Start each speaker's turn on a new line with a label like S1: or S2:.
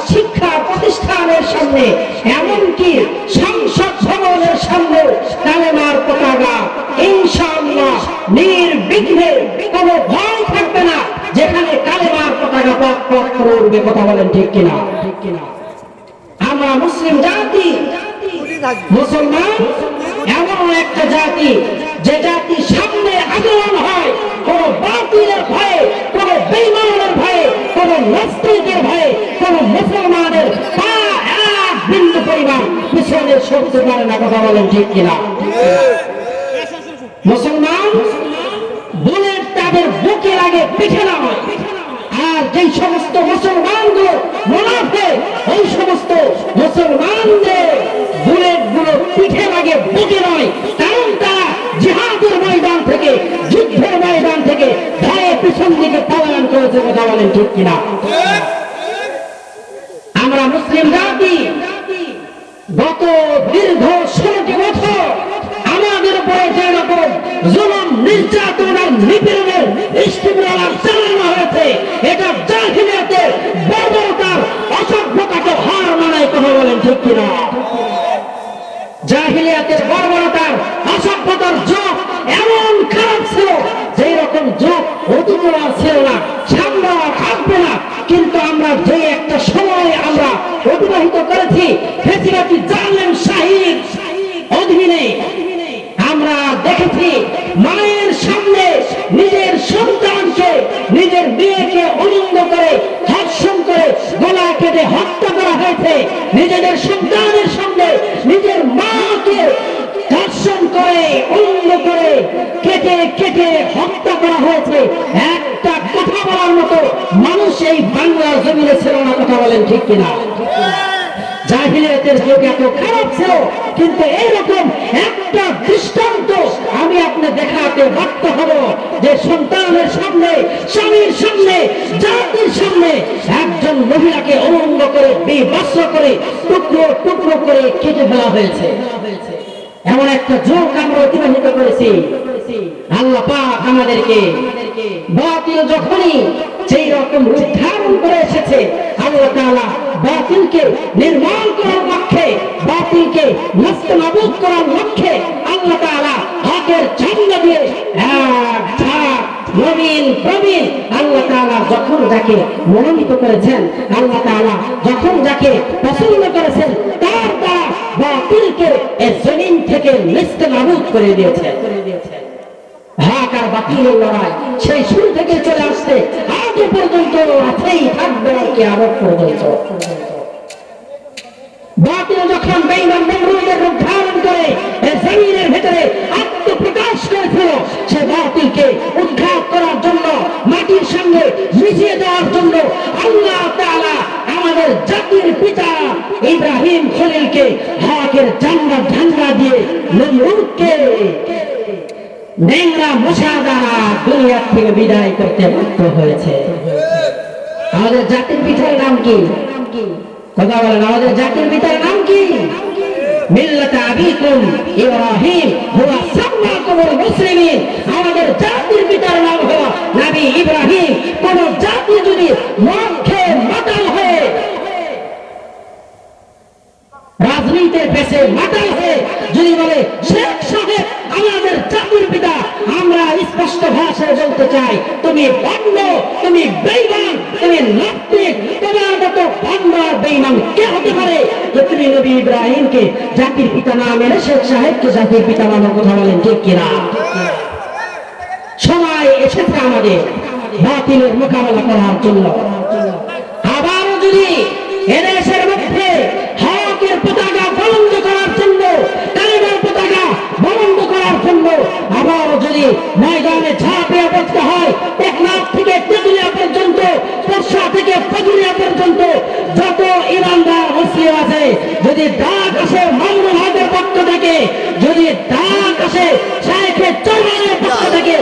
S1: শিক্ষা প্রতিষ্ঠানের সামনে, এমনকি সংসদ ভবনের সামনে কালেমার পতাকা ইনশাআল্লাহ নির্বিঘ্নে, কোনো ভয় থাকবে না, যেখানে কালেমার পতাকা পথ পথ করে উঠবে। কথা বলেন ঠিক কিনা? আমরা মুসলিম জাতি, মুসলমান এমন একটা জাতি যে জাতি সামনে আন্দোলন হয় কোন বাতিলের ভয়ে, কোন বেঈমানের ভয়ে, কোন নাস্তিকের ভয়ে, কোন মুসলমানের পা এক বিন্দু পরিমাণ পিছনে সরতে পারে না। কথা বলেন ঠিক কিনা? মুসলমান বুলেট তাদের বুকে লাগে, পিঠে না হয়। আর যেই সমস্ত মুসলমানগুলো মুনাফিক, ওই সমস্ত মুসলমানদের বুলেট গুলো পিঠে লাগে, বুকে নয়। কারণ তারা জিহাদের ময়দান থেকে, যুদ্ধের ময়দান থেকে ভয়ে পিছন দিকে পলায়ন করেছে। কথা বলেন ঠিক কিনা? আমরা মুসলিম জাতি গত দীর্ঘ 16টি বছর আমাদের উপরে যে রকম জুলুম, নির্যাতন আর নিপীড়নের ইস্তিমরার চালানো হয়েছে, এটা জাহিলিয়াতের বর্বরতার, অসভ্যতাকে হার মানায়। কথা বলেন ঠিক কিনা? জাহিলিয়াতের বর্বরতার, অসভ্যতার যুগ এমন খারাপ ছিল, যেই রকম যুগ অতীতে ছিল না, সামনে আসবে না। কিন্তু আমরা যে একটা সময় আমরা অতিবাহিত করেছি ফেসিবাদী জালেম শাহীর অধীনে, আমরা দেখেছি মায়ের সামনে নিজের সন্তানকে, নিজের মেয়েকে উলঙ্গ করে, ধর্ষণ করে, গলা কেটে হত্যা করা হয়েছে। নিজেদের সন্তানের সামনে নিজের মাকে ধর্ষণ করে, উলঙ্গ করে, কেটে কেটে হত্যা করা হয়েছে। একটা কথা বলার মতো মানুষ এই বাংলার জমিনে ছিল না। কথা বলেন ঠিক কিনা? জাহিলিয়াতের যুগ এত খারাপ ছিল, কিন্তু এইরকম একটা দৃষ্টান্ত আমি আপনি দেখাতে বাধ্য হব যে সন্তানের সামনে, স্বামীর সামনে, জাতির সামনে একজন মহিলাকে উলঙ্গ করে, বিভৎস করে, টুকরো টুকরো করে কেটে ফেলা হয়েছে। এমন একটা যুগ আমরা অতিবাহিত করেছি। আল্লাহ পাক আমাদেরকে বাতিল যখনই সেই রকম রূপ ধারণ করে এসেছে, আল্লাহ তাআলা বাতিলকে নির্মূল করার লক্ষ্যে, বাতিলকে নস্তানাবুদ করার লক্ষ্যে আল্লাহ তাআলা হকের ঝান্ডা দিয়ে এক ঝাঁক নবীন প্রবীণ আল্লাহ তাআলা যখন যাকে মনোনীত করেছেন, আল্লাহ তাআলা যখন যাকে পছন্দ করেছেন, তার দ্বারা বাতিলকে এই জমিন থেকে নস্তানাবুদ করে দিয়েছেন। হক আর বাতিলের লড়াই সেই শুরু থেকে চলে আসছে, আজ পর্যন্ত আছেই, থাকবে কিয়ামত পর্যন্ত। বাতিল যখন বেঈমান নমরুদের রূপ ধারণ করে এই জমিনের ভিতরে আত্মপ্রকাশ করেছিল, সে বাতিলকে উৎখাত করার জন্য, মাটির সঙ্গে মিশিয়ে দেওয়ার জন্য আল্লাহ তাআলা আমাদের জাতির পিতা ইব্রাহিম খলিলকে হকের ঝান্ডা দিয়ে নমরুদকে নেংরা মশা দ্বারা দুনিয়া থেকে বিদায় করতে বাধ্য হয়েছে। আমাদের জাতির পিতার নাম কি? কথা বলেন, আমাদের জাতির পিতার নাম কি? মিল্লাত আবিকুম ইব্রাহিম হুয়া সাম্মাকুমুল মুসলিমিন। আমাদের জাতির পিতার নাম হলো নবী ইব্রাহিম। কোন জাতি যদি মদ খেয়ে মাতাল হয়ে, রাজনীতির পেছে মাতাল হয়ে যদি বলে শেখ সাহেব আমাদের জাতির পিতা, আমরা স্পষ্ট ভাষায় বলতে চাই, তুমি ভণ্ড, তুমি বেঈমান, তুমি নাস্তিক। তোমার মতো ভণ্ড আর বেঈমান কে হতে পারে যে তুমি নবী ইব্রাহিমকে জাতির পিতা না মেনে শেখ সাহেবকে জাতির পিতা মানো? কথা বলেন ঠিক কিনা? সময় এসেছে আমাদের বাতিলের মোকাবেলা করার জন্য। আবারও যদি এদেশের মধ্যে হকের পতাকা বলন্দ করার জন্য, কালেমার পতাকা বলন্দ করার জন্য আবারও যদি ময়দানে ঝাঁপিয়ে পড়তে হয়, টেকনাফ থেকে তেঁতুলিয়া পর্যন্ত, বর্ষা থেকে ফজলিয়া পর্যন্ত যত ইমানদার মুসলিম আছে, যদি ডাক আসে মামুনুল হকের পক্ষ থেকে, যদি ডাক আসে শাইখে চরমানের পক্ষ থেকে,